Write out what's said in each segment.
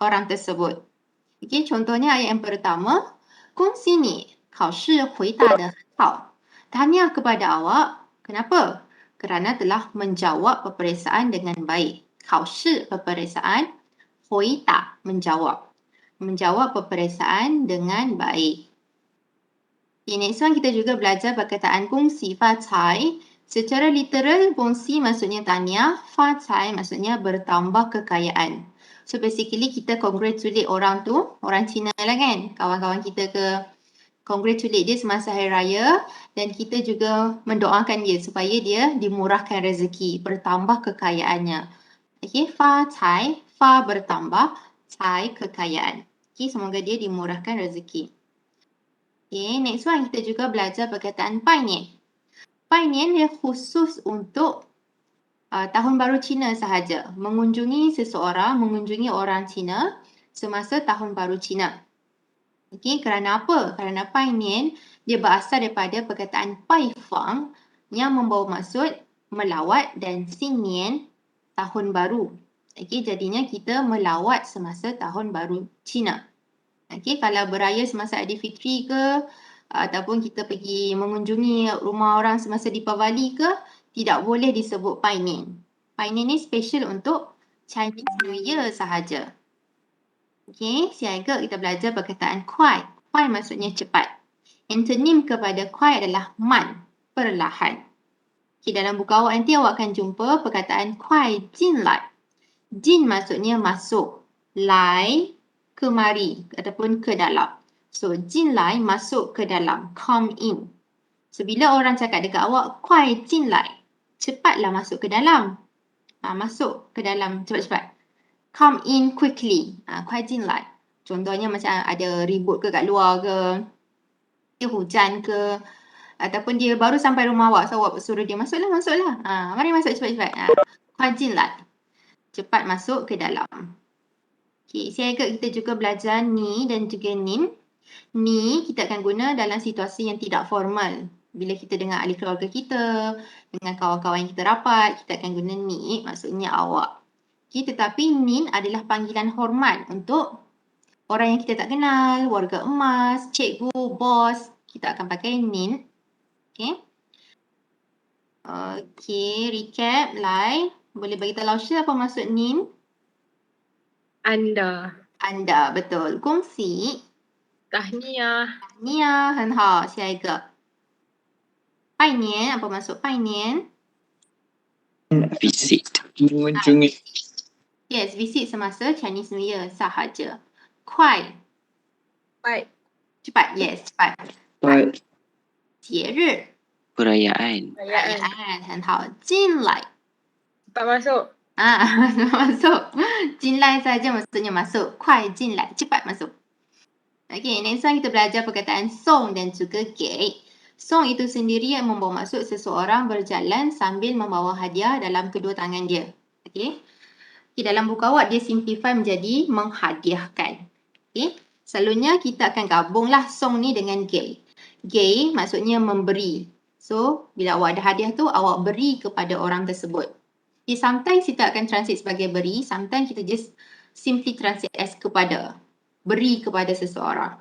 orang tersebut. Okey, contohnya ayat yang pertama, 恭喜你，考试回答得很好。Tahniah kepada awak. Kenapa? Kerana telah menjawab peperiksaan dengan baik. 考试 peperiksaan, 回答 menjawab. Menjawab peperiksaan dengan baik. Okay, next one kita juga belajar perkataan 恭喜发财. Secara literal, 恭喜maksudnya tahniah, 发财 maksudnya bertambah kekayaan. So basically kita congratulate orang tu, orang Cina lah kan, kawan-kawan kita ke congratulate dia semasa hari raya dan kita juga mendoakan dia supaya dia dimurahkan rezeki, bertambah kekayaannya. Okey, fa cai, fa bertambah, cai kekayaan. Okey, semoga dia dimurahkan rezeki. Okey, next one kita juga belajar perkataan pai nian. Pai nian dia khusus untuk Tahun Baru Cina sahaja. Mengunjungi seseorang, mengunjungi orang Cina semasa Tahun Baru Cina. Okey, kerana apa? Kerana Pai Nian dia berasal daripada perkataan Pai Fang yang membawa maksud melawat dan Xin Nian Tahun Baru. Okey, jadinya kita melawat semasa Tahun Baru Cina. Okey, kalau beraya semasa Aidilfitri ke ataupun kita pergi mengunjungi rumah orang semasa Deepavali ke, tidak boleh disebut Pai Nian. Pai Nian ni special untuk Chinese New Year sahaja. Okey, siaga kita belajar perkataan kuai. Kuai maksudnya cepat. Antonym kepada kuai adalah man, perlahan. Okey, dalam buku awak nanti awak akan jumpa perkataan kuai jin lai. Jin maksudnya masuk, lai kemari ataupun ke dalam. So, jin lai masuk ke dalam, come in. So, bila orang cakap dekat awak, kuai jin lai, cepatlah masuk ke dalam. Masuk ke dalam cepat-cepat. Come in quickly. Kuai jin lai. Contohnya macam ada ribut ke kat luar ke, dia hujan ke, ataupun dia baru sampai rumah awak, so awak suruh dia masuklah. Mari masuk cepat-cepat. Kuai jin lai. Cepat masuk ke dalam. Okay, siaga kita juga belajar ni dan juga nin. Ni kita akan guna dalam situasi yang tidak formal. Bila kita dengan ahli keluarga kita, dengan kawan-kawan yang kita rapat, kita akan guna ni, maksudnya awak. Okay, tetapi nin adalah panggilan hormat untuk orang yang kita tak kenal, warga emas, cikgu, bos. Kita akan pakai nin. Okay. Okay, recap, Lai. Boleh bagi tahu Lausha apa maksud nin? Anda. Anda, betul. 恭喜 Tahniah. tahniah, 很好，下一个。拜年 apa maksud 拜年 Visit, mengunjungi. Yes, visit semasa Chinese New Year sahaja. 快 Baik. cepat, yes, cepat. 节日 Perayaan. perayaan 很好。进来 Cepat masuk. masuk. 进来 saja maksudnya masuk. 快进来 cepat masuk. Okay, next one kita belajar perkataan song dan juga ge. Song itu sendiri yang membawa maksud seseorang berjalan sambil membawa hadiah dalam kedua tangan dia. Okay. Dalam buku awak dia simplify menjadi menghadiahkan. Okay. Selalunya kita akan gabunglah song ni dengan ge. Ge maksudnya memberi. So, bila awak ada hadiah tu, awak beri kepada orang tersebut. Okay, sometimes kita akan translate sebagai beri, sometimes kita just simply translate as kepada. Beri kepada seseorang.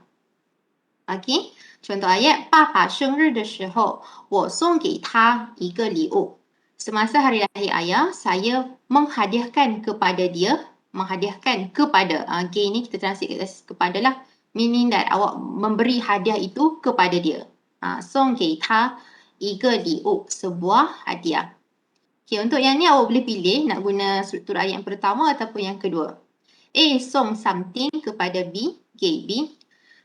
Okay. Contoh ayat, 爸爸生日的时候，我送给他一个礼物。Semasa hari lahir ayah, saya menghadiahkan kepada dia, menghadiahkan kepada. Ge ni kita translate kepada lah. Meaning that awak memberi hadiah itu kepada dia. Song ge ta iga liu, sebuah hadiah. Okay, untuk yang ni awak boleh pilih nak guna struktur ayat yang pertama ataupun yang kedua. A song something kepada B, ge B.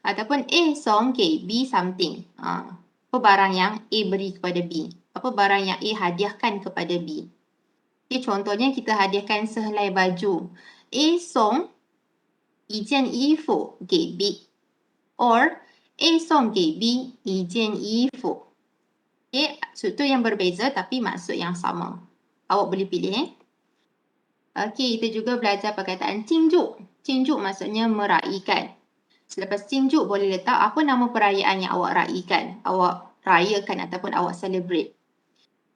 Ataupun A song ge B something. Apa barang yang A beri kepada B? Apa barang yang A hadiahkan kepada B? Okay, contohnya kita hadiahkan sehelai baju. A song 一件衣服给 B. Or A song 给 B 一件衣服. Okay, struktur yang berbeza tapi maksud yang sama. Awak boleh pilih. Okay, kita juga belajar perkataan cinjuk. Cinjuk maksudnya meraihkan. Selepas cinjuk boleh letak apa nama perayaan yang awak raikan, awak rayakan ataupun awak celebrate.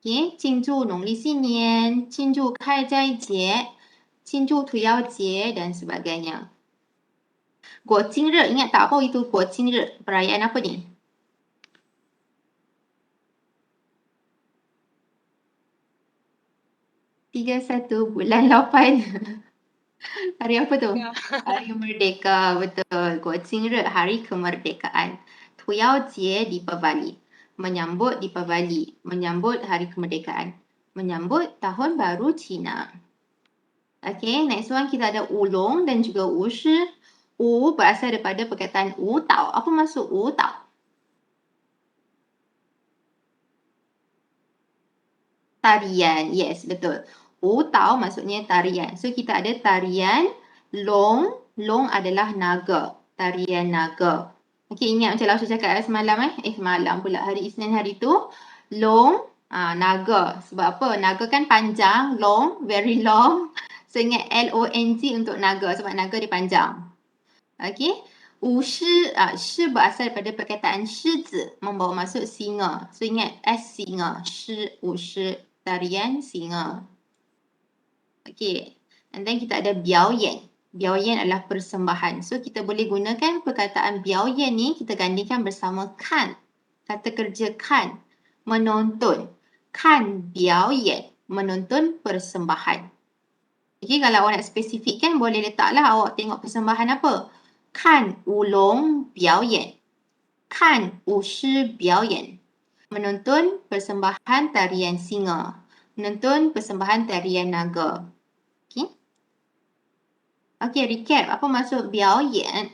Okay, 庆祝农历新年, 庆祝开斋节, 庆祝屠妖节 dan sebagainya. Guo Jingre, ingat tak apa itu Guo Jingre? Perayaan apa ni? Tiga satu bulan 8. Hari apa tu? Hari Merdeka, betul. Guo Jingre, hari kemerdekaan. Tuyao Jie Deepavali, menyambut Deepavali, menyambut hari kemerdekaan. Menyambut tahun baru Cina. Okay, next one kita ada ulong dan juga wushi. U berasal daripada perkataan wutao. Apa maksud wutao? Tarian, yes, betul. Wutao maksudnya tarian. So kita ada tarian long. Long adalah naga. Tarian naga. Okay, ingat macam Lausha cakap semalam semalam pula. Hari Isnin hari tu. Long, naga. Sebab apa? Naga kan panjang, long, very long. So ingat L-O-N-G untuk naga. Sebab naga dia panjang. Okay. Shi berasal daripada perkataan shizi, membawa maksud singa. So ingat S singa. Shi, tarian singa. Okay. And then kita ada biaoyan. Biaoyan adalah persembahan. So kita boleh gunakan perkataan biaoyan ni kita gandingkan bersama kan. Kata kerja kan. Menonton. Kan biaoyan. Menonton persembahan. Okay, kalau awak nak spesifikkan boleh letaklah awak tengok persembahan apa. Kan ulong biaoyan. Kan wushi biaoyan. Menonton persembahan tarian singa. Menonton persembahan tarian naga. Okay. Okay, recap. Apa maksud biaoyan?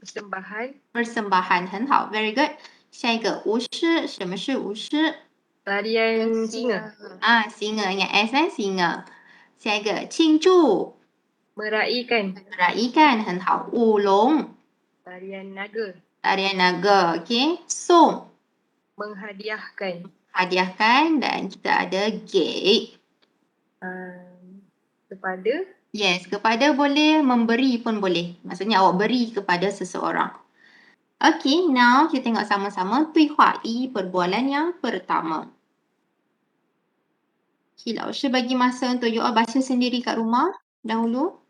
Persembahan. Persembahan. 很好 very good. 下一个wushi. 什么是wushi? Tarian singa. Singa. Ingat S singa. 下一个庆祝. Meraihkan. Meraihkan. 很好。舞龙. Tarian naga. Tarian naga. Okay. Song. Menghadiahkan. Hadiahkan. Dan kita ada ge. Kepada. Yes, kepada boleh, memberi pun boleh. Maksudnya awak beri kepada seseorang. Okay, now kita tengok sama-sama Tuihua I, perbualan yang pertama. Okay, Lausha bagi masa untuk you all baca sendiri kat rumah dahulu.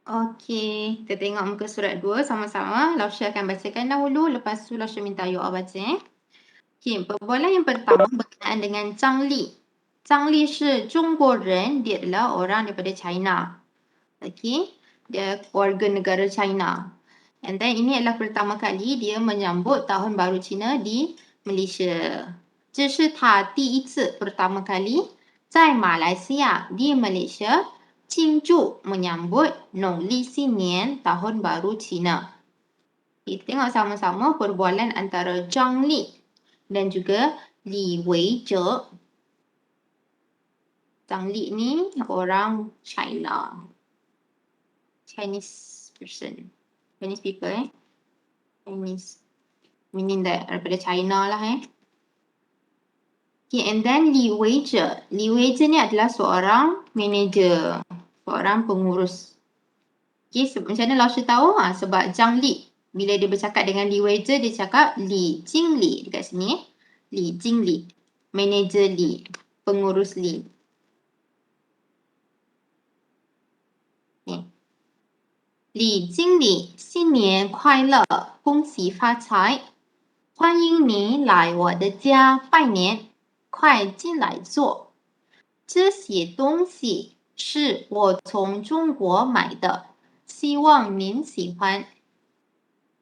Okey, kita tengok muka surat 2 sama-sama. Lausha akan bacakan dahulu, lepas tu Lausha minta you all baca. Okey, perbualan yang pertama berkenaan dengan Zhang Li. Zhang Li是中国人, dia adalah orang daripada China. Okey, dia warga negara China. And then ini adalah pertama kali dia menyambut tahun baru Cina di Malaysia. 这是他第一次 pertama kali 在马来西亚 di Malaysia 庆祝 menyambut 农历新年 tahun baru Cina. Kita tengok sama-sama perbualan antara Zhang Li dan juga Li Weizhe. Zhang Li ni orang China. Chinese person. Chinese people Chinese. Meaning that daripada China lah Okay, and then Li Weizhe. Li Weizhe ni adalah seorang manager. Seorang pengurus. Okay, macam mana Lausha tahu? Sebab Zhang Li. Bila dia bercakap dengan Li Weizhe, dia cakap Li Jingli. Dekat sini. Li Jingli. Manager Li. Pengurus Li. Okay. Li Jingli, 新年快乐，恭喜发财，欢迎你来我的家拜年，快进来坐。这些东西是我从中国买的，希望您喜欢。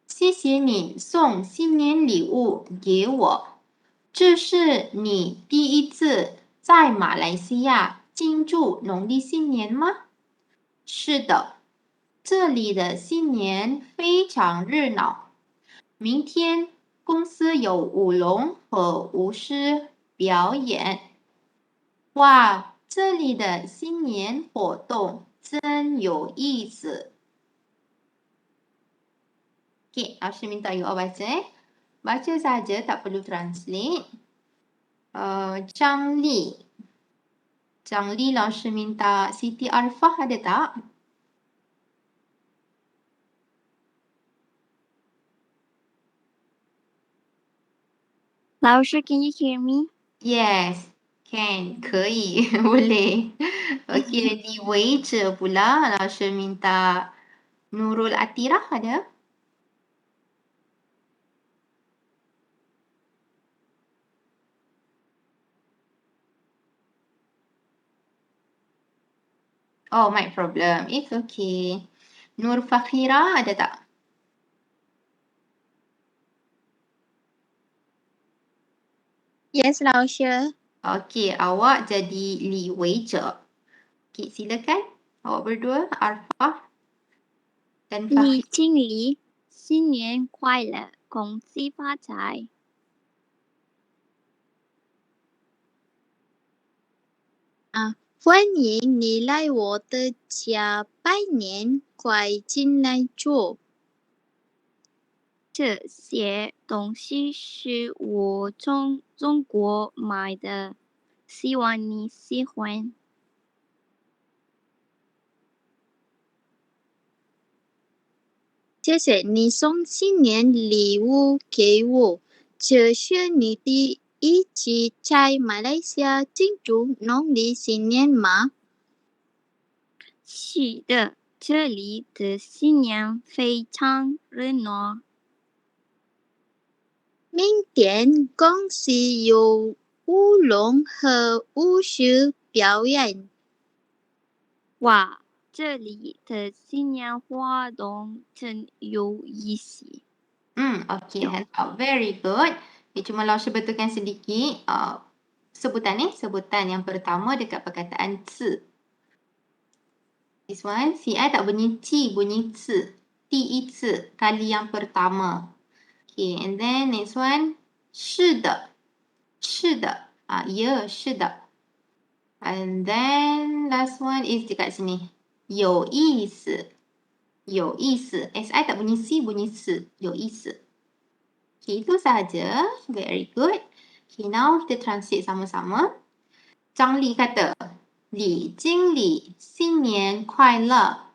谢谢你送新年礼物给我。这是你第一次在马来西亚庆祝农历新年吗？是的，这里的新年非常热闹。明天公司有舞龙和舞狮表演。哇，这里的新年活动真有意思。Okey, Asha minta you all baca. Baca saja, tak perlu translate. Zhang Li. Zhang Li, 老师 minta Siti Arfah ada tak? Lausha, can you hear me? Yes, can. 可以，boleh. Okey, Li Wei Zhe pula, 老师 minta Nurul Atirah ada? Oh, my problem. It's okay. Nur Fakhira ada tak? Yes, Lausha. Okey, awak jadi Li Wei Zhe. Okey, silakan. Awak berdua, Arfah dan 李 Fakhira. 经理，新年快乐，恭喜发财。欢迎你来我的家拜年，快进来坐。这些东西是我从中国买的，希望你喜欢。谢谢你送新年礼物给我，这是你第一次在马来西亚庆祝农历新年吗？是的，这里的新年非常热闹。明天公司有舞龙和舞狮表演。哇，这里的新年活动真有意思。Okey, handout. Very good. Okay, cuma Lausha betulkan sedikit. Sebutan ni, sebutan yang pertama dekat perkataan ci. This one, CI tak bunyi ci, bunyi ci. 第一次, kali yang pertama. Okay, and then next one, 是的,是的. Ya, 是的. And then last one is dekat sini. 有意思,有意思. SI tak bunyi C, bunyi ci. 有意思. Okay, itu sahaja. Very good. Okay, now kita translate sama-sama. Zhang Li kata, Li Jing Li, 新年快乐,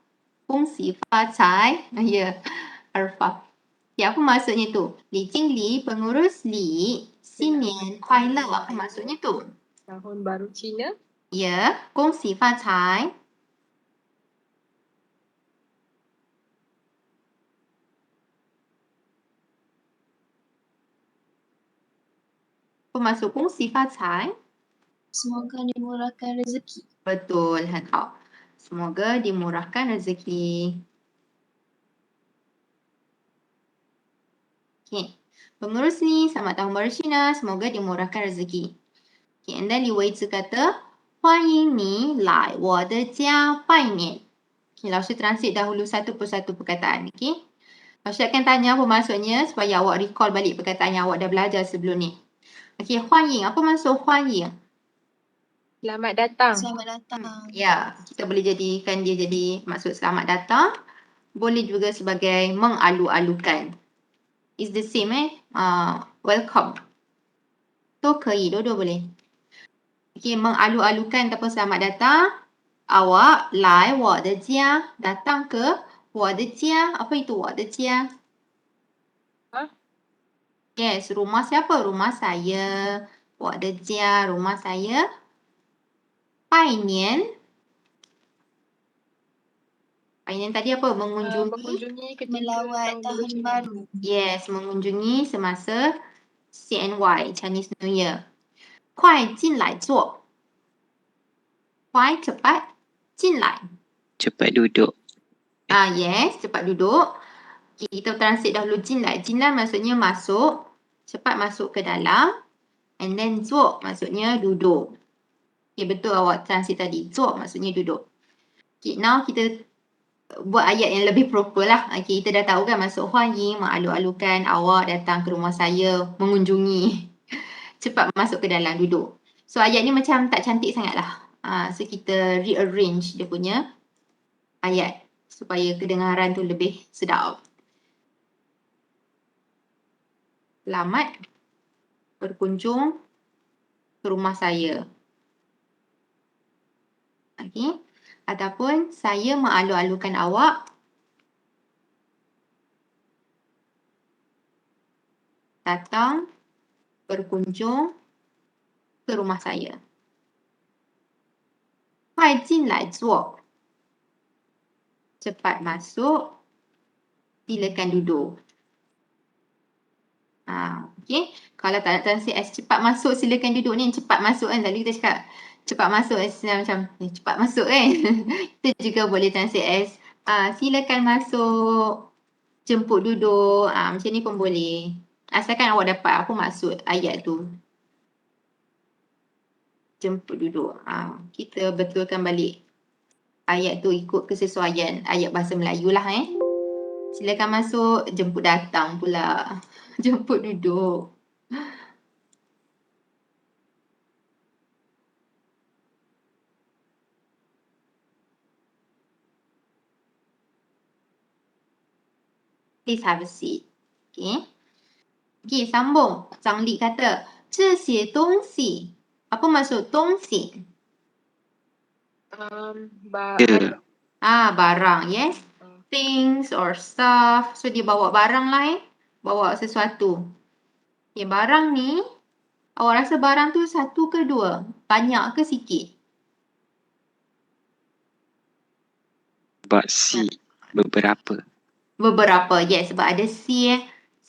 恭喜发财. Ya, Arfah. Ya, apa maksudnya tu? Li Jing Li, pengurus Li, 新年快乐. Apa maksudnya tu? Tahun Baru Cina. Ya, 恭喜发财. Apa maksud 恭喜发财? Semoga dimurahkan rezeki. Betul, handout. Semoga dimurahkan rezeki. Okay. Pengurus ni, selamat tahun baru Cina. Semoga dimurahkan rezeki. Okay, and then Li Weizhi kata, 欢迎你来我的家拜年. Okay, Lausha translate dahulu satu persatu perkataan. Okay. Lausha akan tanya apa maksudnya supaya awak recall balik perkataan yang awak dah belajar sebelum ni. Okay, 欢迎. Apa maksud 欢迎? Selamat datang. Selamat datang. Ya, kita boleh jadikan dia jadi maksud selamat datang. Boleh juga sebagai mengalu-alukan. It's the same welcome. Tu 可以, dua-dua boleh. Okay, mengalu-alukan ataupun selamat datang. Awak 来我的家, datang ke 我的家. Apa itu 我的家? Yes, rumah siapa? Rumah saya. 我的家, rumah saya. 拜年. Bayan tadi apa? Mengunjungi. Mengunjungi ketika Melawat tahun baru. Yes, mengunjungi semasa CNY, Chinese New Year. 快进来坐. 快 cepat. 进来. Cepat duduk. Yes, cepat duduk. Okay, kita translate dahulu 进来. 进来maksudnya masuk, cepat masuk ke dalam. And then 坐 maksudnya duduk. Okay, betul awak translate tadi. 坐 maksudnya duduk. Okay, now kita buat ayat yang lebih proper lah. Okay, kita dah tahu kan masuk Huayin, mengalu-alukan awak datang ke rumah saya, mengunjungi. Cepat masuk ke dalam, duduk. So ayat ni macam tak cantik sangat lah. So kita rearrange dia punya ayat supaya kedengaran tu lebih sedap. Selamat berkunjung ke rumah saya. Okay. Ataupun saya mengalu-alukan awak datang berkunjung ke rumah saya. 快进来坐. Cepat masuk. Silakan duduk. Okay. Kalau tak nak translate as cepat masuk silakan duduk ni, cepat masuk kan. Selalu kita cakap cepat masuk as macam cepat masuk kan. Kita juga boleh translate as silakan masuk, jemput duduk. Macam ni pun boleh. Asalkan awak dapat apa maksud ayat tu. Jemput duduk. Kita betulkan balik ayat tu ikut kesesuaian ayat bahasa Melayu lah Silakan masuk, jemput datang pula. Jemput duduk. Please have a seat. Okay. Okay, sambung. Zhang Li kata, 这些东西. Apa maksud 东西? Barang, yes. Things or stuff. So dia bawa barang lah Bawa sesuatu. Okay, barang ni, awak rasa barang tu satu ke dua? Banyak ke sikit? Sebab si. Beberapa. Beberapa, yes. Sebab ada si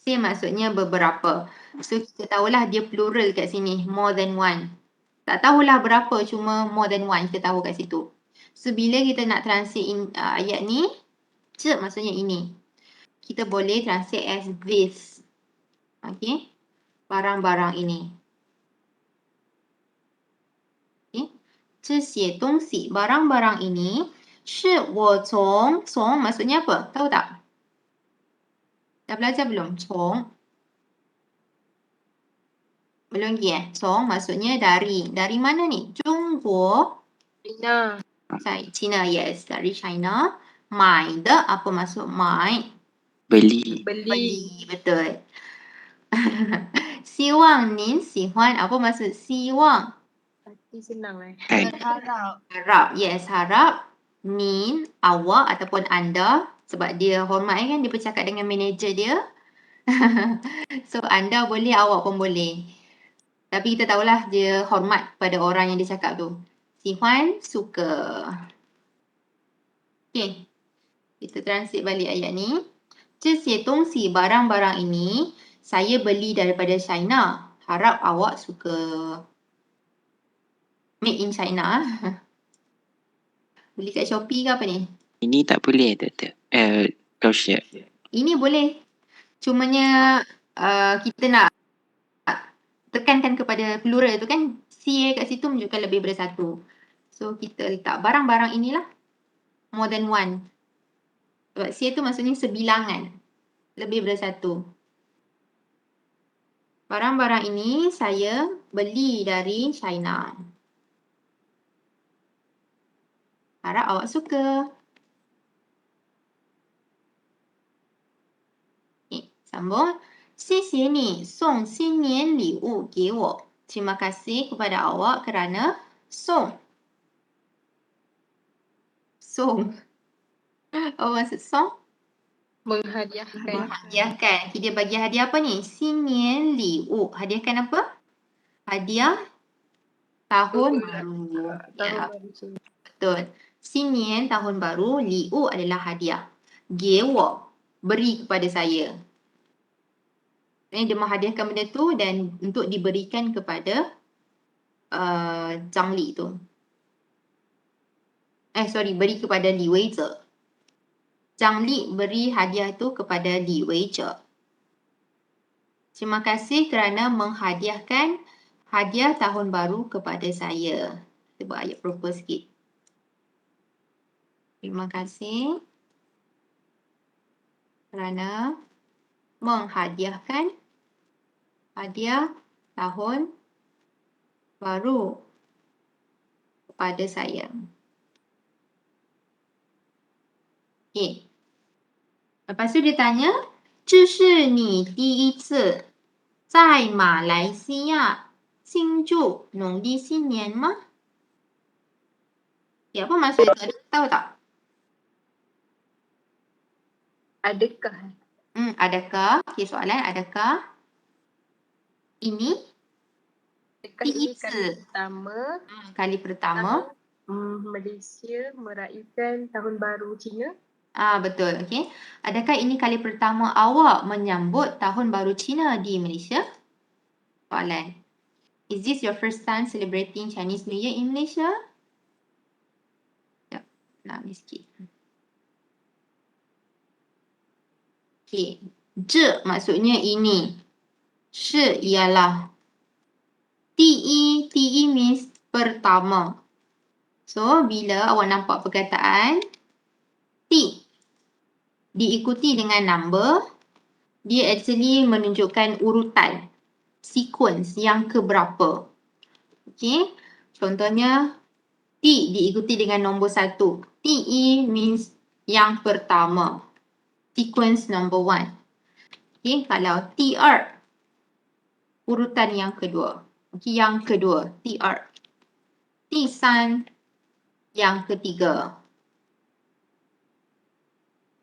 Si maksudnya beberapa. So kita tahulah dia plural kat sini. More than one. Tak tahulah berapa, cuma more than one kita tahu kat situ. So bila kita nak translate ayat ni, maksudnya ini. Kita boleh translate as this. Okay. Barang-barang ini. Okay. 这些东西, barang-barang ini, 是我从 maksudnya apa? Tahu tak? Dah belajar belum? 从 belum lagi 从 maksudnya dari. Dari mana ni? 中国 China. China, yes. Dari China. 买的 apa maksud 买? Beli. Beli, betul. 希望您喜欢 apa maksud 希望? Hati senang Harap, yes, harap. Nin, awak ataupun anda. Sebab dia hormat kan, dia bercakap dengan manager dia. So, anda boleh, awak pun boleh. Tapi kita tahulah dia hormat pada orang yang dia cakap tu. Sihuan, suka. Okay. Kita translate balik ayat ni. 这些东西, barang-barang ini, saya beli daripada China. Harap awak suka. Made in China. Beli kat Shopee ke apa ni? Ini tak boleh, Doktor. Kau share. Ini boleh. Cumanya kita nak tekankan kepada plural tu kan. C kat situ menunjukkan lebih daripada satu. So kita letak barang-barang inilah. More than one. Sebab C tu maksudnya sebilangan. Lebih daripada satu. Barang-barang ini saya beli dari China. Harap awak suka. Okay, sambung. 谢谢你送新年礼物给我. Terima kasih kepada awak kerana song. Song. Apa maksud song? Menghadiahkan. Menghadiahkan. Dia bagi hadiah apa ni? 新年礼物. Hadiahkan apa? Hadiah tahun baru. Tahun baru Cina. Betul. 新年 tahun baru, 礼物 adalah hadiah. 给我 beri kepada saya. Dia menghadiahkan benda tu dan untuk diberikan kepada Zhang Li tu. beri kepada Li Weizhe. Zhang Li beri hadiah tu kepada Li Weizhe. Terima kasih kerana menghadiahkan hadiah tahun baru kepada saya. Kita buat ayat proper sikit. Terima kasih kerana menghadiahkan hadiah tahun baru kepada saya. Okey. Lepas tu dia tanya, 这是你第一次在马来西亚庆祝农历新年吗？ Ya, apa maksud itu? Ada tahu tak? Adakah? Adakah? Okey, soalan adakah ini Adakah ini Diizi. Kali pertama? Malaysia meraihkan Tahun Baru Cina? Betul. Okey. Adakah ini kali pertama awak menyambut Tahun Baru Cina di Malaysia? Soalan. Is this your first time celebrating Chinese New Year in Malaysia? Sekejap. Nak ni sikit. Okey. 这 maksudnya ini. 是 ialah. 第一 means pertama. So, bila awak nampak perkataan Ti diikuti dengan number, dia actually menunjukkan urutan, sequence yang keberapa. Okay, contohnya Ti diikuti dengan nombor 1. Ti means yang pertama, sequence number 1. Okay, kalau Ti urutan yang kedua. Okay, yang kedua, Ti yang ketiga.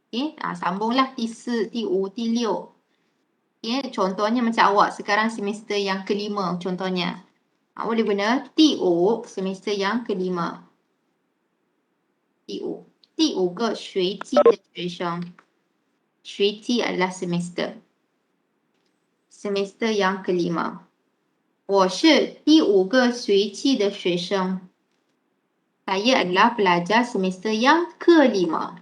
Okay, sambunglah Ti 4, Ti 5, Ti 6. Okay, contohnya macam awak sekarang semester yang kelima contohnya. Awak boleh guna Ti 5 semester yang kelima. Ti 5. Ti 5个学期的学生. 学期 adalah semester. Semester yang kelima. 我是第5个学期的学生. Saya adalah pelajar semester yang kelima.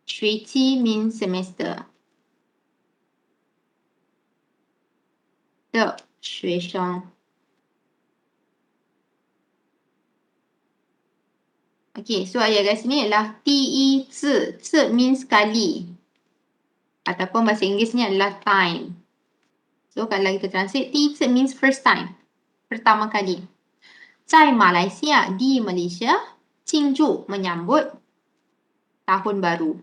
Shuiqi means semester. 的学生. Okay, so ayat kat sini adalah 第一次. 次 means sekali. Ataupun bahasa Inggerisnya adalah time. So kalau kita translate, 第一次 means first time. Pertama kali. 在马来西亚 di Malaysia, 庆祝 menyambut tahun baru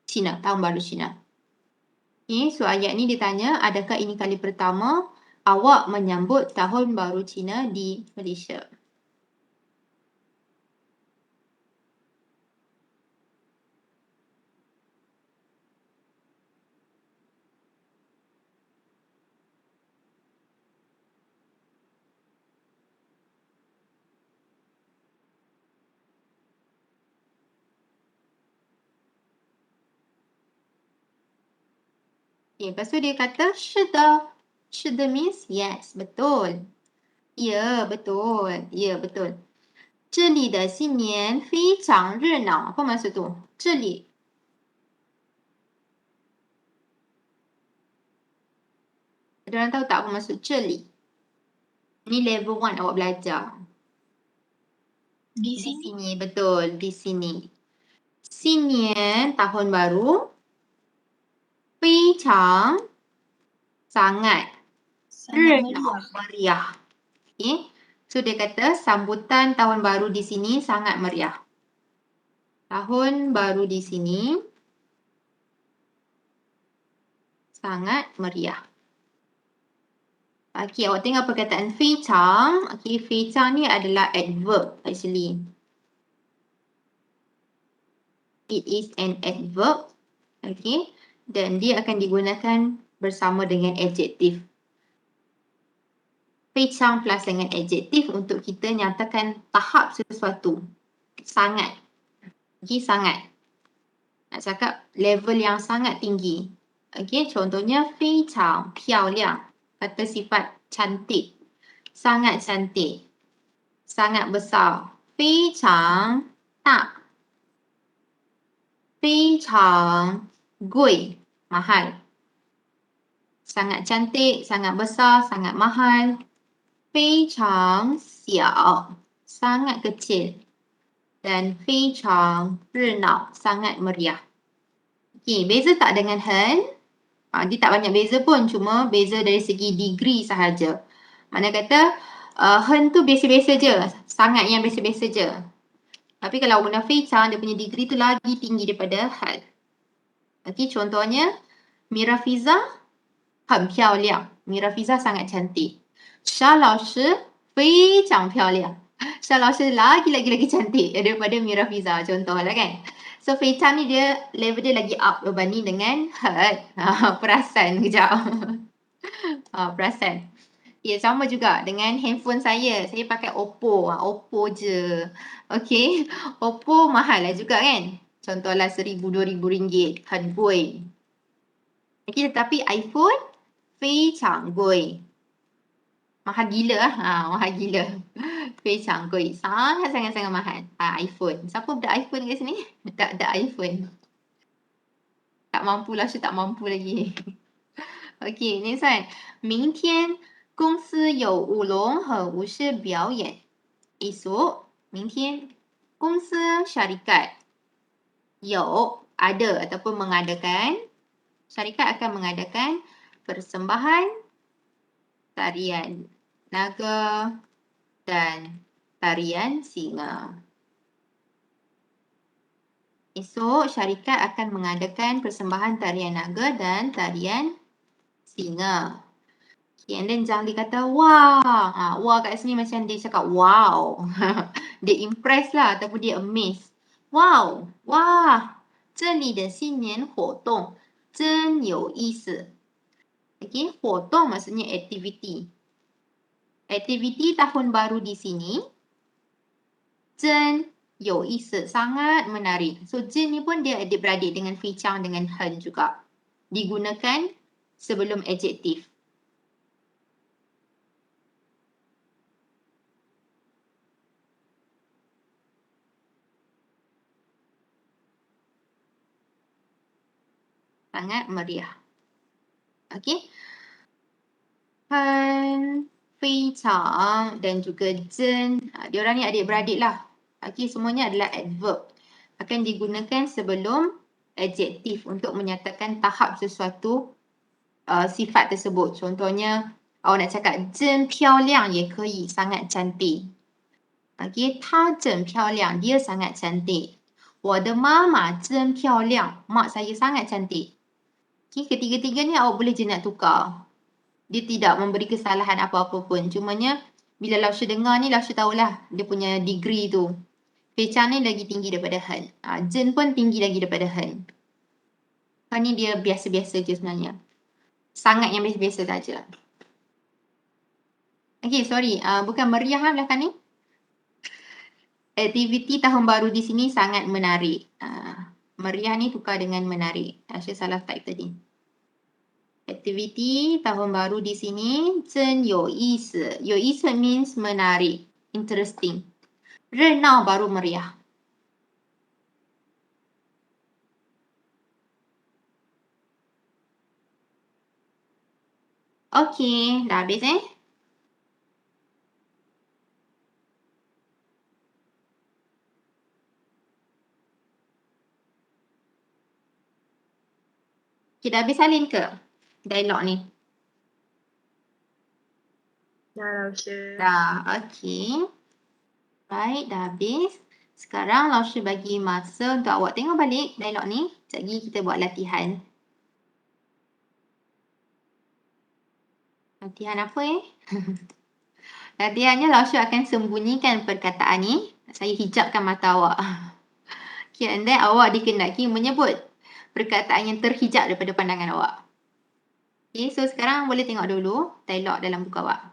Cina, tahun baru Cina. Okay, so ayat ni ditanya, adakah ini kali pertama awak menyambut tahun baru Cina di Malaysia? Okay, lepas tu dia kata, 是的. 是的 means yes, betul. Ya, betul. Ya, betul. 这里的新年非常热闹. Apa maksud tu? 这里. Ada orang tahu tak apa maksud 这里? Ni level 1 awak belajar. Di sini, betul. Di sini. 新年 tahun baru. 非常 sangat 热闹 meriah. Okay. So dia kata sambutan tahun baru di sini sangat meriah. Tahun baru di sini sangat meriah. Okay, awak tengok perkataan 非常. Okay, 非常ni adalah adverb actually. It is an adverb. Okay. Dan dia akan digunakan bersama dengan adjektif. 非常 plus dengan adjektif untuk kita nyatakan tahap sesuatu. Sangat. Okay, sangat. Nak cakap level yang sangat tinggi. Okay, contohnya 非常漂亮. Kata sifat cantik. sangat cantik, sangat besar. 非常大，非常贵，mahal. Sangat cantik, sangat besar, sangat mahal. 非常小，sangat kecil. Dan 非常热闹, sangat meriah. Okey, beza tak dengan hen? Dia tak banyak beza pun, cuma beza dari segi degree sahaja. Mana kata hen tu biasa-biasa je, sangat yang biasa-biasa je. Tapi kalau guna 非常, dia punya degree tu lagi tinggi daripada hen. Okey, contohnya Mirafiza 很漂亮, Mirafiza sangat cantik. 沙老师非常漂亮. Syah老师lagi cantik daripada Mirafiza, contohlah kan. So 非常ni dia level dia lagi up berbanding dengan hen. Perasan kejap. Perasan. Ya, sama juga dengan handphone saya. Saya pakai Oppo. Oppo je. Okey. Oppo mahal lah juga kan. Contohlah RM1,000, RM2,000. 很贵. Okey, tetapi iPhone 非常贵. Mahal gila lah. Mahal gila. 非常贵. Sangat-sangat mahal. iPhone. Siapa ada iPhone kat sini? Tak ada iPhone. Tak mampu lah. Tak mampu lagi. Okey, next one. 明天公司有舞龙和武士表演. Esok, 明天公司 syarikat 有 ada ataupun mengadakan, syarikat akan mengadakan persembahan tarian naga dan tarian singa. Esok syarikat akan mengadakan persembahan tarian naga dan tarian singa. Okay, and then jangan dia kata wah. Wah kat sini macam dia cakap wow. Dia impress lah ataupun dia amazed. Wow, wah. 这里的新年活动真有意思. Okay, 活动 maksudnya activity. Aktiviti tahun baru di sini 真有意思, sangat menarik. So 真ni pun dia adik-beradik dengan 非常 dengan 很 juga. Digunakan sebelum adjektif. Sangat meriah. Okey. 很, 非常 dan juga 真. Diorang ni adik-beradik lah. Okey, semuanya adalah adverb. Akan digunakan sebelum adjektif untuk menyatakan tahap sesuatu sifat tersebut. Contohnya, awak nak cakap 真漂亮 也可以, sangat cantik. Okey, 她真漂亮, dia sangat cantik. 我的妈妈真漂亮, mak saya sangat cantik. Okay, ketiga-tiga ni awak boleh je nak tukar. Dia tidak memberi kesalahan apa-apa pun. Cumanya bila Lausha dengar ni, Lausha tahulah dia punya degree tu. 非常 ni lagi tinggi daripada hen. Zhen pun tinggi lagi daripada hen. Kan ni dia biasa-biasa je sebenarnya. Sangat yang biasa-biasa saja. Okay, sorry. Bukan meriah lah belakang ni. Aktiviti tahun baru di sini sangat menarik. Meriah ni tukar dengan menarik. Saya salah type tadi. Aktiviti tahun baru di sini 真有意思. 有意思 means menarik, interesting. 热闹 baru meriah. Okey, dah habis Okay, dah habis salin ke dialog ni? Dah Lausha. Dah, okey. Baik, dah habis. Sekarang Lausha bagi masa untuk awak tengok balik dialog ni. Sekejap lagi kita buat latihan. Latihan apa Latihannya Lausha akan sembunyikan perkataan ni. Saya hijabkan mata awak. Okay, and then awak dikendaki menyebut perkataan yang terhijab daripada pandangan awak. Okay, so sekarang boleh tengok dulu dialog dalam buku awak.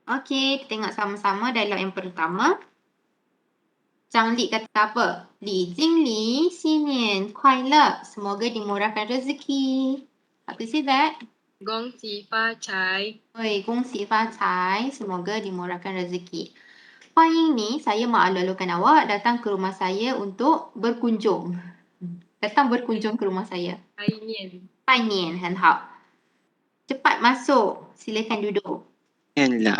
Okey, kita tengok sama-sama dialog yang pertama. Zhang Li kata apa? Li Jingli, Xinian Kuai semoga dimurahkan rezeki. How to say that? 恭喜发财， Oi, kongsi fa cai, semoga dimurahkan rezeki. Huan Ying ni, saya maklumkan awak datang ke rumah saya untuk berkunjung. Datang berkunjung ke rumah saya. 开念， Hai Nian, han hao. Cepat masuk, silakan duduk. 原来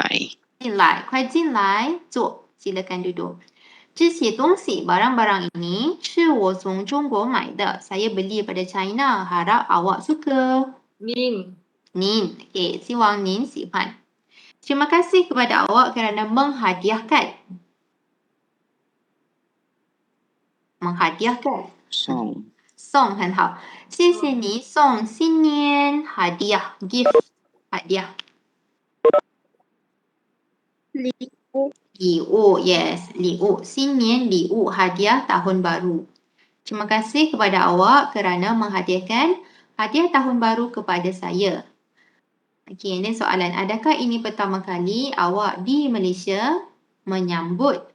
进来，快进来，坐，silakan duduk. 这些东西 barang-barang ini 是我从中国买的. Saya beli pada China. Harap awak suka. 您 Nin. Okey, siwang Nin sipan. Terima kasih kepada awak kerana menghadiahkan. Menghadiahkan. 送 Song 很好，谢谢你送新年 hadiah gift hadiah 礼物礼物 yes 礼物新年礼物 hadiah tahun baru. Terima kasih kepada awak kerana menghadiahkan hadiah tahun baru kepada saya. Okey, ini soalan. Adakah ini pertama kali awak di Malaysia menyambut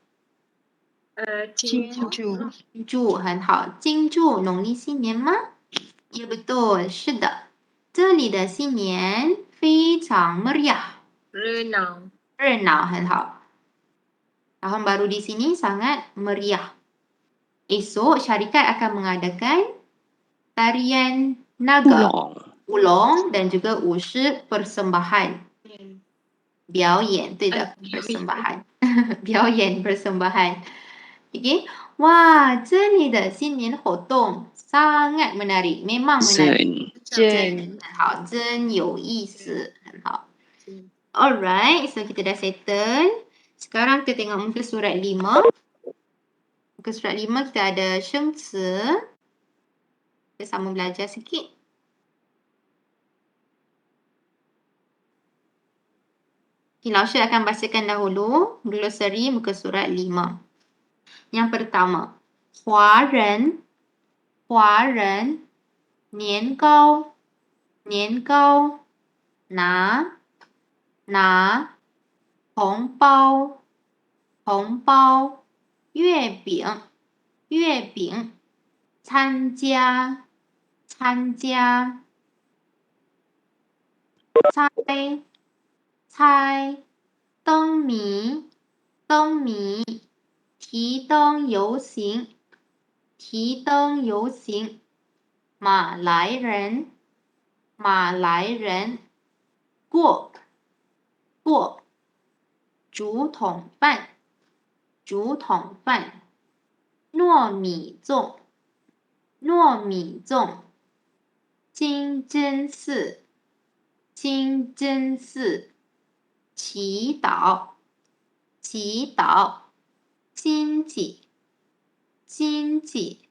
庆祝 祝很好，庆祝农历新年吗？也betul，是的，这里的新年非常 meriah，热闹，热闹很好。Tahun baru di sini sangat meriah. Esok syarikat akan mengadakan tarian naga, ulong ulong dan juga ushi persembahan. 表演，对的，表演。 persembahan. 表演 persembahan. Okay. Wah, 这里的新年活动 sangat menarik. Memang menarik. 真很好，真有意思，很好。Alright, so kita dah settle. Sekarang kita tengok muka surat 5. Muka surat 5 kita ada Sheng Ci. Kita sama belajar sikit. Okay, Lausha akan bacakan dahulu glossary muka surat 5. Yang pertama, Huaren, Huaren, 年糕，年糕，拿，拿，红包，红包，月饼，月饼，参加，参加，猜，猜，灯谜，灯谜，提灯游行，提灯游行，马来人，马来人，过，过，竹筒饭，竹筒饭，糯米粽，糯米粽，清真寺，清真寺，祈祷，祈祷，亲戚，亲戚，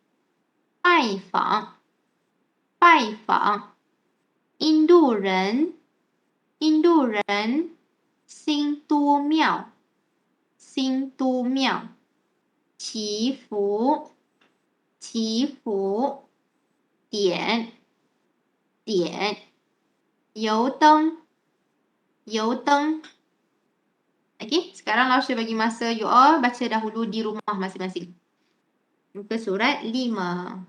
拜访，拜访，印度人，印度人，新都庙，新都庙，祈福，祈福，点，点，油灯，油灯。Okay, sekarang Lausha bagi masa you all baca dahulu di rumah masing-masing. Muka surat 5.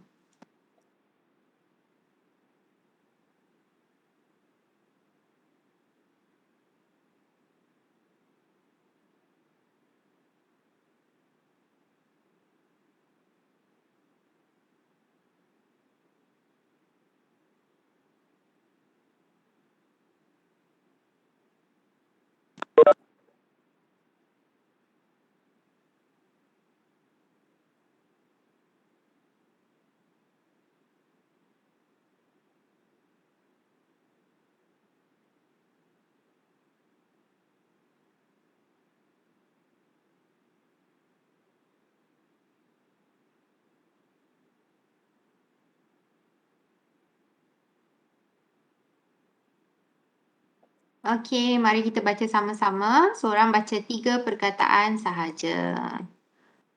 Okey, mari kita baca sama-sama. Seorang baca 3 perkataan sahaja.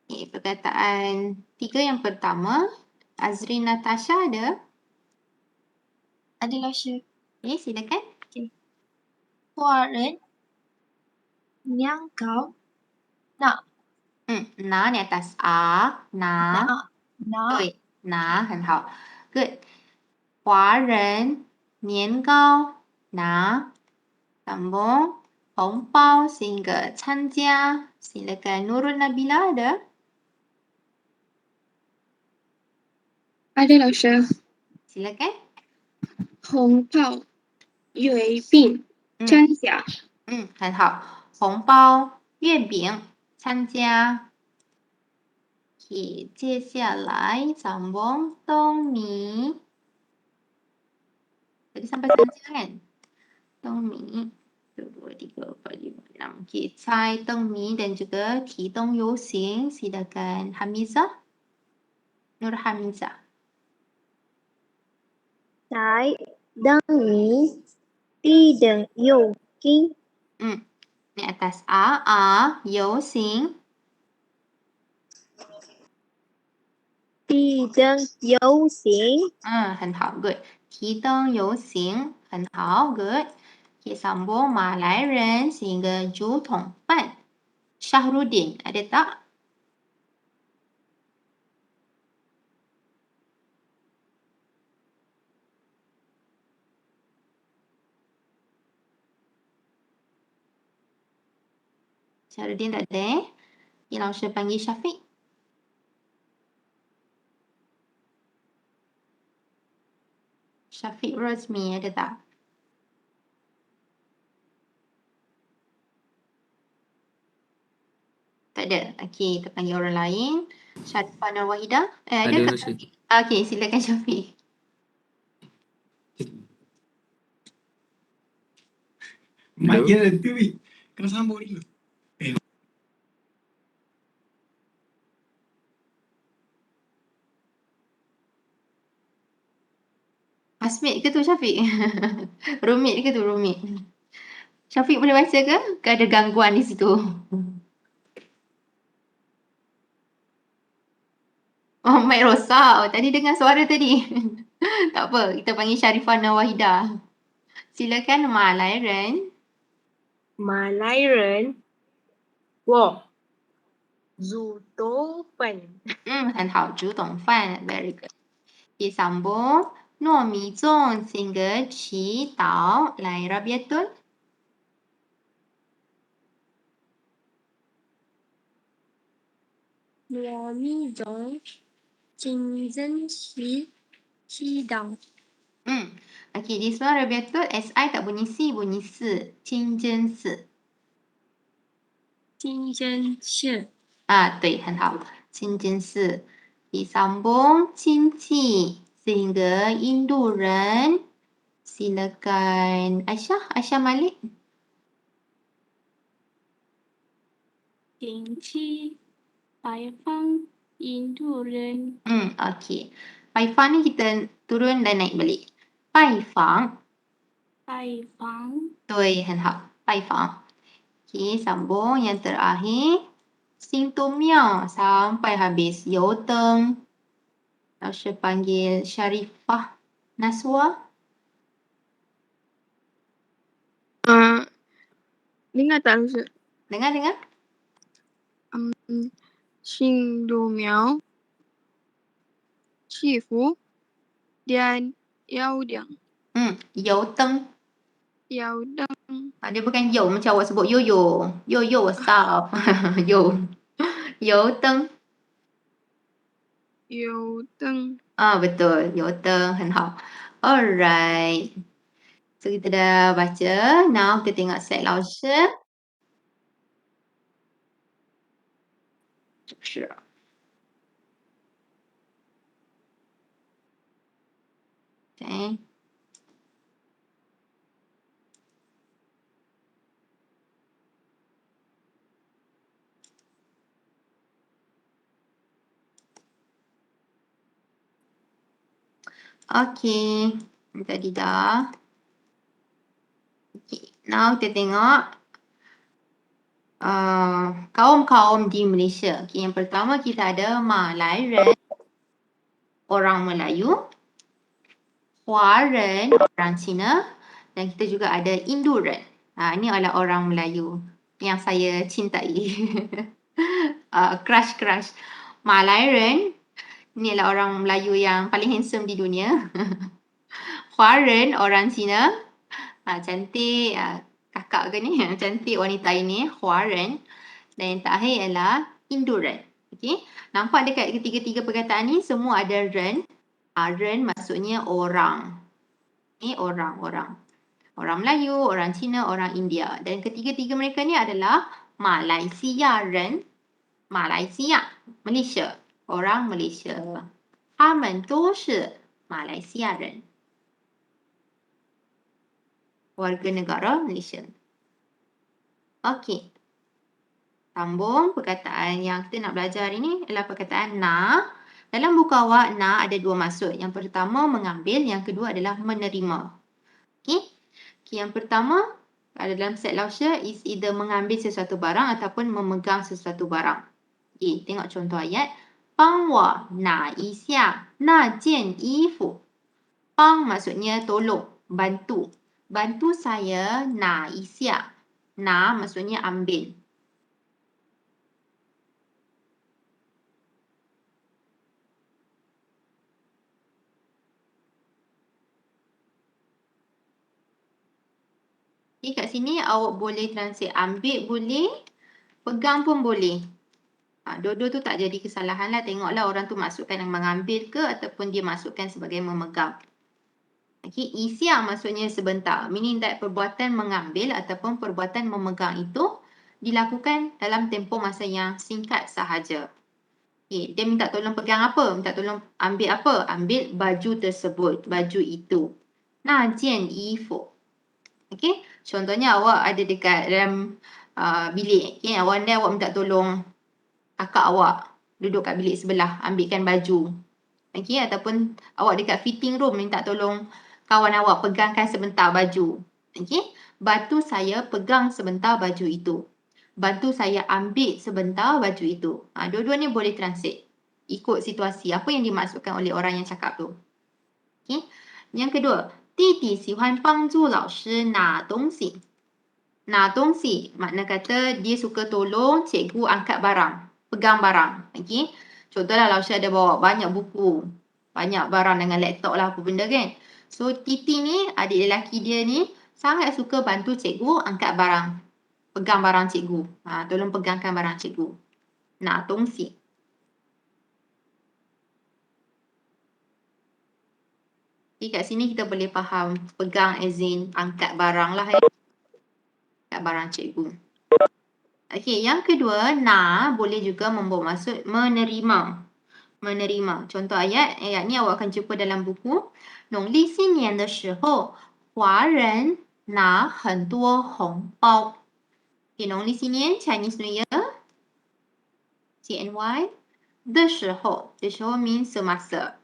Okay, perkataan 3 yang pertama. Azrin Natasha ada? adalah Okay, silakan. 华人 Niang kau. Na di atas A. Na. Na. 对，拿很好。Good。华人年糕拿 sambung 红包 sehingga 参加 silakan Nurul Nabila ada Ada 老师， silakan 红包、月饼、参加。很好。红包月饼参加 OK 接下来 sambung 冬米 tadi sampai saja kan 冬米 1, 2, 3, 4, 5, 6. Okay, Cai Teng Mi dan juga Ki Tong Yo Sing. Silakan Hamizah. Nur Hamizah. 在等你地等有机 Ni atas A, Yo Sing. 地等有行很好 good. Ki Tong Yo Sing 很好 good. Okay, sambung Malai Ren sehingga Ju Tong Fan. Syahruddin, ada tak? Syahruddin tak ada eh? Okay, langsung panggil Syafiq. Syafiq Rosmi, ada tak? Tak ada. Okey, kita panggil orang lain. Syarifah Nur Wahidah. Ada ke? Okey, silakan Syafiq. Mic dia ada tu, kena sambung dulu. Asmit ke tu Syafiq? Rumit ke tu Rumit? Syafiq boleh baca ke? Ke ada gangguan di situ? Oh, mic rosak. Oh, tadi dengar suara tadi. Tak apa, kita panggil Syarifah Nur Wahidah. Silakan Malai Ren. 马来人，我煮豆粉，很好，煮董饭 very good. Disambung 糯米粽 sehingga 祈祷 来 Rabiatul. 糯米粽、金针祈祷。Okey, this one Rabiatul SI tak bunyi C, bunyi S. 清真寺。金针寺。对，很好。清真寺。Disambung 亲戚 sehingga Hindu人. Silakan Aisyah Malik. 亲戚拜访印度人。Okey. Baifang ni kita turun dan naik balik. Baifang. 拜访。对，很好。Baifang. Okey, sambung yang terakhir. Sing Tom Miao sampai habis. Yoteng. Langsung panggil Syarifah Naswa. Dengar tak Ustaz? Dengar. 新豆苗、祈福 dan yaudang. Yoteng. Yaudang. Dia bukan yo macam awak sebut yo-yo. Yo-yo what's up? Yo. Yoteng. Yaudang. Betul. Yoteng. 很好. Alright. So, kita dah baca. Now, kita tengok set 老师. Sure. Okay. Okay. Tadi dah. Okay. Now, kita tengok kaum-kaum di Malaysia. Okay. Yang pertama, kita ada Malai Ren, orang Melayu. Huaren, orang Cina. Dan kita juga ada Induren. Ini adalah orang Melayu. yang saya cintai. Crush. Malairen, ni adalah orang Melayu yang paling handsome di dunia. Huaren, orang Cina. Cantik, kakak ke ni? Cantik wanita ini, Huaren. Dan yang terakhir ialah Induren. Okay? Nampak dekat ketiga-tiga perkataan ni semua ada ren. Ren maksudnya orang. Ni orang. Orang Melayu, orang Cina, orang India. Dan ketiga-tiga mereka ni adalah Malaysiaren. Malaysia, Malaysia. Orang Malaysia. 他们都是马来西亚人。Warga negara Malaysia. Okey. Sambung perkataan yang kita nak belajar hari ni adalah perkataan na. Dalam buku awak, na ada dua maksud. Yang pertama mengambil, yang kedua adalah menerima. Okey. Yang pertama dalam set lausha is either mengambil sesuatu barang ataupun memegang sesuatu barang. Okey, tengok contoh ayat. 帮我拿一下那件衣服. 帮 maksudnya tolong, bantu. Bantu saya na一下. Na maksudnya ambil. Okay, kat sini awak boleh translate ambil boleh, pegang pun boleh. Dua-dua tu tak jadi kesalahan lah. Tengoklah orang tu masukkan yang mengambil ke ataupun dia masukkan sebagai memegang. Okay, isya maksudnya sebentar. Meaning that perbuatan mengambil ataupun perbuatan memegang itu dilakukan dalam tempoh masa yang singkat sahaja. Okay, dia minta tolong pegang apa? Minta tolong ambil apa? Ambil baju tersebut, baju itu. Na jian yifu. Okay, contohnya awak ada dekat dalam bilik. Okay, awak minta tolong kakak awak duduk kat bilik sebelah ambilkan baju. Okay, ataupun awak dekat fitting room minta tolong kawan awak pegangkan sebentar baju. Okay, bantu saya pegang sebentar baju itu. Bantu saya ambil sebentar baju itu. Dua-dua ni boleh translate ikut situasi apa yang dimaksudkan oleh orang yang cakap tu. Okay, yang kedua, Didi 喜欢帮助老师拿东西. 拿东西 makna kata dia suka tolong cikgu angkat barang. Pegang barang. Okay. Contohlah Lausha ada bawa banyak buku. Banyak barang dengan laptop lah apa benda kan. So Titi ni, adik lelaki dia ni sangat suka bantu cikgu angkat barang. Pegang barang cikgu. Tolong pegangkan barang cikgu. Nak tongsi. Okay, kat sini kita boleh faham pegang as in angkat barang lah. Angkat barang cikgu. Okey, yang kedua, na boleh juga membawa maksud menerima. Menerima. Contoh ayat ni awak akan jumpa dalam buku. 农历新年的时候，华人拿很多红包。Okay, 农历新年 Chinese New Year. CNY. 的时候 means semasa.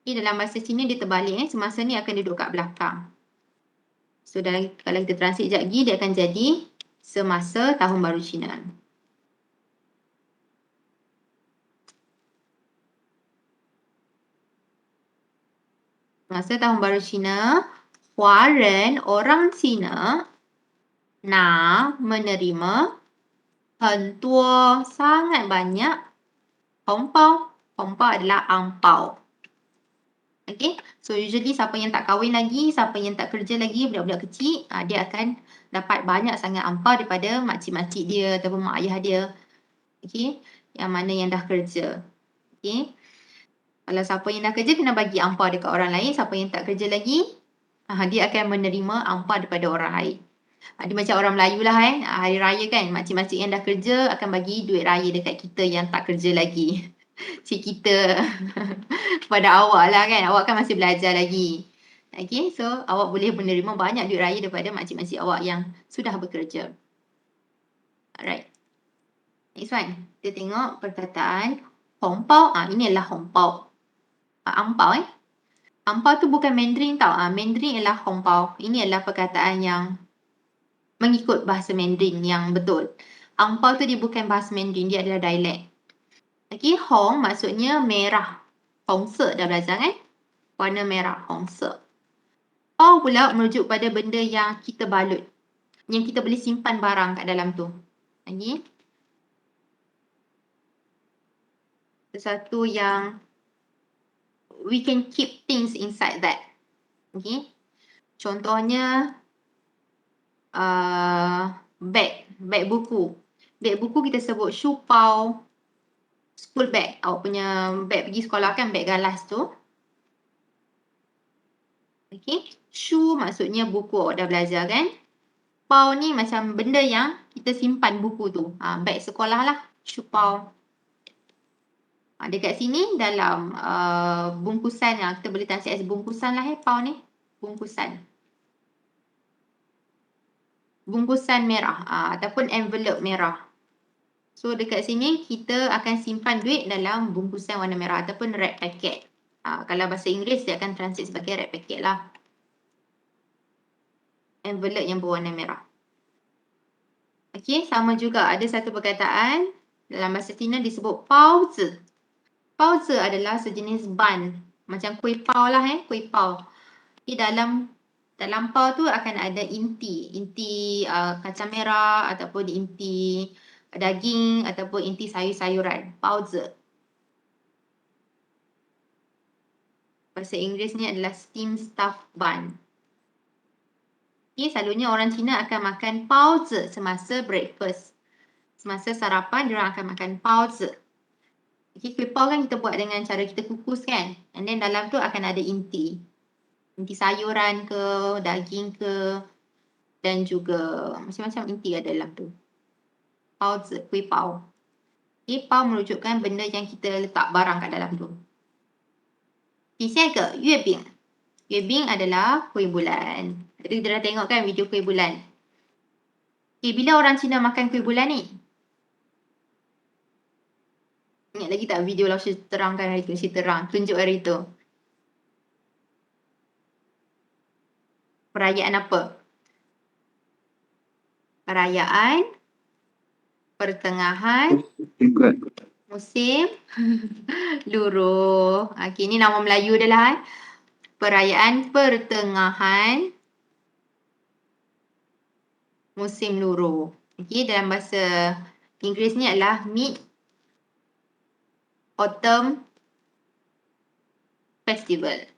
Okay, dalam bahasa Cina dia terbalik. Semasa ni akan duduk kat belakang. So kalau kita translate sekejap lagi, dia akan jadi semasa Tahun Baru Cina. Masa Tahun Baru Cina, Huaren, orang Cina, menerima, 很多, sangat banyak, 红包. 红包 adalah angpau. Okay, so usually siapa yang tak kahwin lagi, siapa yang tak kerja lagi, budak-budak kecil, dia akan dapat banyak sangat angpau daripada makcik-makcik dia ataupun mak ayah dia. Okay, yang mana yang dah kerja. Okay. Kalau siapa yang dah kerja kena bagi angpau dekat orang lain, siapa yang tak kerja lagi, dia akan menerima angpau daripada orang lain. Dia macam orang Melayu lah hari raya kan, makcik-makcik yang dah kerja akan bagi duit raya dekat kita yang tak kerja lagi. Cik kita kepada awak lah kan, awak kan masih belajar lagi. Okay, so awak boleh menerima banyak duit raya daripada makcik-makcik awak yang sudah bekerja. Alright. Next one, kita tengok perkataan hongpao. Ini adalah hongpao. Angpau Angpau tu bukan Mandarin tau. Mandarin ialah hongpao. Ini adalah perkataan yang mengikut bahasa Mandarin yang betul. Angpau tu dia bukan bahasa Mandarin, dia adalah dialek. Okay, hong maksudnya merah. Hongse dah belajar kan? Warna merah, hongse. Pao pula merujuk pada benda yang kita balut. yang kita boleh simpan barang kat dalam tu. Lagi. Sesuatu yang we can keep things inside that. Okay. Contohnya beg buku. Beg buku kita sebut shu pao, school bag. Awak punya beg pergi sekolah kan, beg galas tu. Okay. Shu maksudnya buku, awak dah belajar kan. Pao ni macam benda yang kita simpan buku tu. Beg sekolah lah, shu pao. Dekat sini dalam bungkusan, kita boleh translate as bungkusan lah pao ni. Bungkusan. Bungkusan merah ataupun envelope merah. So dekat sini kita akan simpan duit dalam bungkusan warna merah ataupun red packet. Kalau bahasa Inggeris dia akan translate sebagai red packet lah. Envelope yang berwarna merah. Okey, sama juga ada satu perkataan dalam bahasa Cina disebut baozi. Baozi adalah sejenis ban. Macam kuih pao lah kuih pao. Dalam pao tu akan ada inti kacang merah ataupun inti daging ataupun inti sayur-sayuran. Baozi. Bahasa Inggerisnya adalah steamed stuffed bun. Okay, selalunya orang Cina akan makan baozi semasa breakfast. Semasa sarapan, diorang akan makan baozi. Okay, kuih pao kan kita buat dengan cara kita kukus kan. And then dalam tu akan ada inti. Inti sayuran ke, daging ke, dan juga macam-macam inti ada dalam tu. Baozi, kuih pao. Okay, pao merujukkan benda yang kita letak barang kat dalam tu. Okay, ke yue bing. Yue bing adalah kuih bulan. Tadi kita dah tengok kan video kuih bulan. Okay, bila orang Cina makan kuih bulan ni? Ingat lagi tak video lah saya terangkan hari tu, saya terang, tunjuk hari tu. Perayaan apa? Perayaan pertengahan musim luruh. Okay, ni nama Melayu dia lah. Perayaan pertengahan musim luruh. Okay, dalam bahasa Inggeris ni adalah Mid-Autumn Festival.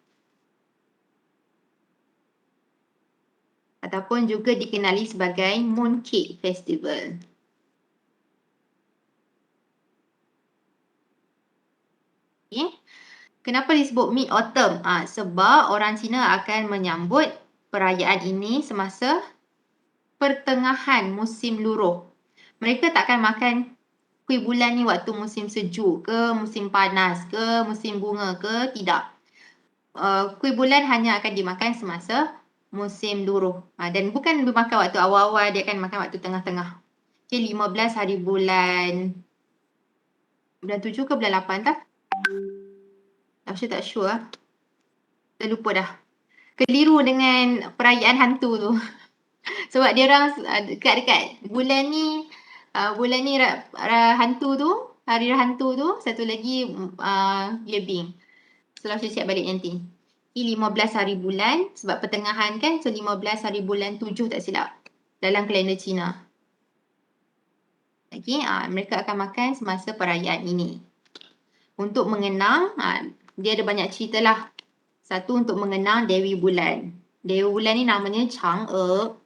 Ataupun juga dikenali sebagai Mooncake Festival. Okay. Kenapa disebut Mid-Autumn? Sebab orang Cina akan menyambut perayaan ini semasa pertengahan musim luruh. Mereka takkan makan kuih bulan ni waktu musim sejuk ke, musim panas ke, musim bunga ke, tidak. Kuih bulan hanya akan dimakan semasa musim luruh. Dan bukan dimakan waktu awal-awal, dia akan makan waktu tengah-tengah. Okay, 15 hari bulan 7 ke bulan 8 tak? Saya tak sure lah. Dah lupa dah. Keliru dengan perayaan hantu tu. Sebab dia orang dekat-dekat. Bulan ni hantu tu, hari hantu tu, satu lagi Yue Bing. Selalu saya siap balik nanti. Ini 15 hari bulan, sebab pertengahan kan, so 15 hari bulan 7 tak silap. Dalam kalender Cina. Okay, mereka akan makan semasa perayaan ini. Untuk mengenang, dia ada banyak cerita lah. Satu, untuk mengenang Dewi Bulan. Dewi Bulan ni namanya Chang'e.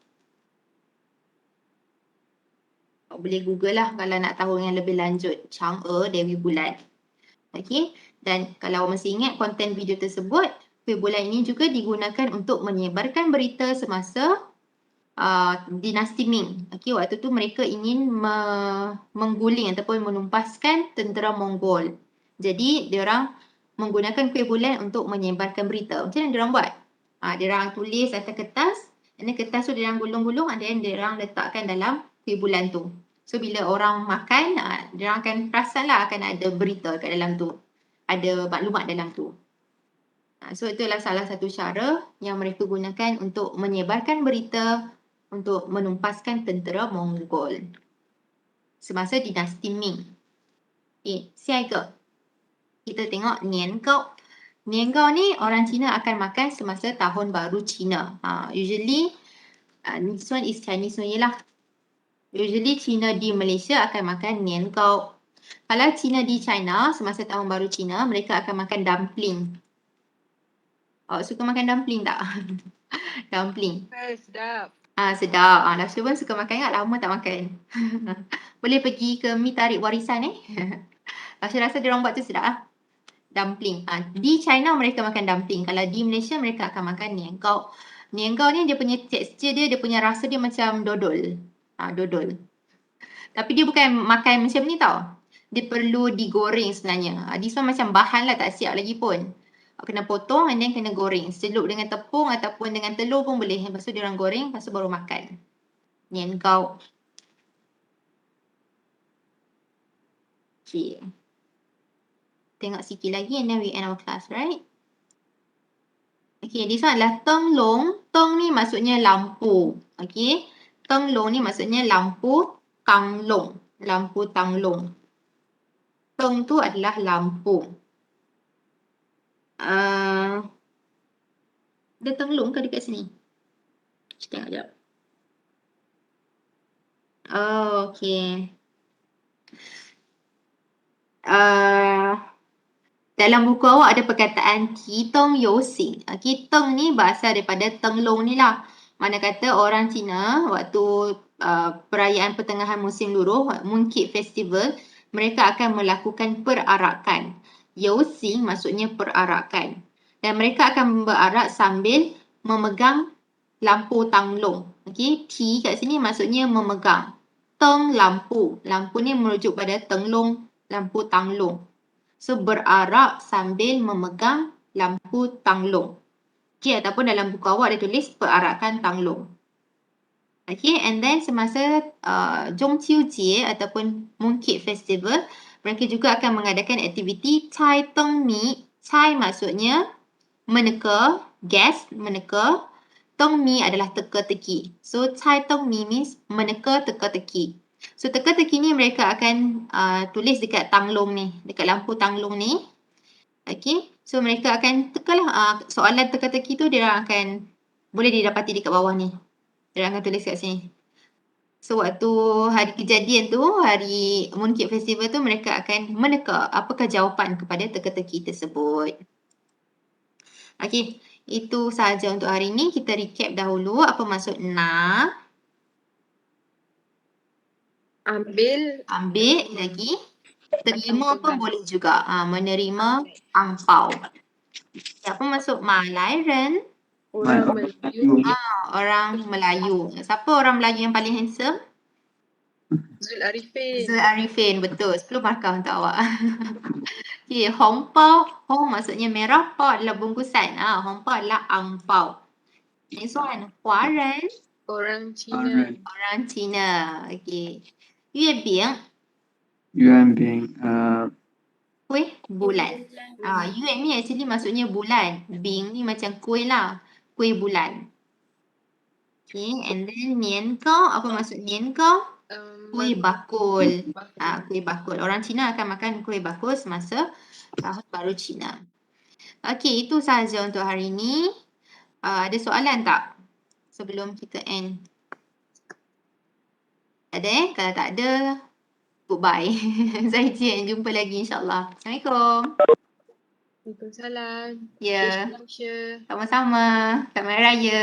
Boleh Google lah kalau nak tahu yang lebih lanjut. Chang'e, Dewi Bulan. Okay. Dan kalau masih ingat konten video tersebut, kuih bulan ini juga digunakan untuk menyebarkan berita semasa dinasti Ming. Okay, waktu tu mereka ingin mengguling ataupun menumpaskan tentera Mongol. Jadi, diorang menggunakan kuih bulan untuk menyebarkan berita. Macam mana diorang buat? Diorang tulis atas kertas, dan kertas tu diorang gulung-gulung, dan diorang letakkan dalam kuih bulan tu. So, bila orang makan, diorang akan perasan lah akan ada berita kat dalam tu. Ada maklumat dalam tu. So, itulah salah satu cara yang mereka gunakan untuk menyebarkan berita untuk menumpaskan tentera Mongol semasa dinasti Ming. Okay, siaga. Kita tengok Nian Gao. Nian Gao ni orang Cina akan makan semasa tahun baru Cina. Usually This one is Chinese New Year lah. Usually Cina di Malaysia akan makan nian gao. Kalau Cina di China, semasa tahun baru Cina, mereka akan makan dumpling. Awak suka makan dumpling tak? Dumpling. Sedap. Sedap. Nafsu pun suka makan kan? Lama tak makan. Boleh pergi ke mi tarik warisan Nafsu rasa dia orang buat tu sedap lah. Dumpling. Di China mereka makan dumpling. Kalau di Malaysia mereka akan makan nian gao. Nian gao ni dia punya tekstur dia punya rasa dia macam dodol. Dodol. Tapi dia bukan makan macam ni tau. Dia perlu digoreng sebenarnya. This one macam bahan lah, tak siap lagi pun. Kena potong and then kena goreng. Celup dengan tepung ataupun dengan telur pun boleh. Lepas tu dia orang goreng, lepas tu baru makan. Nian gao. Okay. Tengok sikit lagi and then we end our class, right? Okay, this one adalah teng long. Teng ni maksudnya lampu. Okay. Teng long ni maksudnya lampu tang long. Lampu tang long. Teng tu adalah lampu. Ada teng long ke dekat sini? Kita tengok sekejap. Okay. Dalam buku awak ada perkataan Qi Teng You Xing. Qi Teng ni berasal daripada Teng Long ni lah. Mana kata orang Cina waktu perayaan pertengahan musim luruh, Mooncake Festival, mereka akan melakukan perarakan. You Xing maksudnya perarakan. Dan mereka akan berarak sambil memegang lampu Tang Long. Okay, Qi kat sini maksudnya memegang. Teng lampu. Lampu ni merujuk pada Teng Long, lampu Tang Long. So, berarak sambil memegang lampu Tang Long. Okay, ataupun dalam buku awak dia tulis perarakan Tang Long. Okay, and then semasa Zhongqiu Jie ataupun Mooncake Festival, mereka juga akan mengadakan aktiviti Cai Teng Mi. Cai maksudnya meneka, gas, meneka. Teng Mi adalah teka-teki. So, Cai Teng Mi means meneka teka-teki. So, teka-teki ni mereka akan tulis dekat Tang Long ni, dekat lampu Tang Long ni. Okay, so mereka akan tekalah soalan teka-teki tu dia akan boleh didapati dekat bawah ni. Dia akan tulis kat sini. So, waktu hari kejadian tu, hari Mooncake Festival tu, mereka akan meneka apakah jawapan kepada teka-teki tersebut. Okay, itu sahaja untuk hari ni. Kita recap dahulu apa maksud na. Ambil lagi. Terima pun boleh juga. Menerima angpau. Apa maksud malai ren? orang Melayu. Orang Melayu. Siapa orang Melayu yang paling handsome? Zul Arifin. Zul Arifin, betul. 10 markah untuk awak. Okay, hongpao. Hong maksudnya merah, pao adalah bungkusan. Hongpao adalah angpau. Next one, Huaran. Orang Cina. Orang Cina. Okay. Yue Bing. Yuan Bing, Kuih bulan. Yue ni actually maksudnya bulan. Bing ni macam kuih lah. Kuih bulan. Okay, and then nian gao. Apa maksud nian gao? Kuih bakul. Kuih bakul. Orang Cina akan makan kuih bakul semasa tahun baru Cina. Okay, itu sahaja untuk hari ini. Ada soalan tak? Sebelum kita end. Ada Kalau tak ada, goodbye. Zaijian, jumpa lagi insyaAllah. Assalamualaikum. Waalaikumsalam. Ya, Malaysia. sama-sama. Selamat Hari Raya.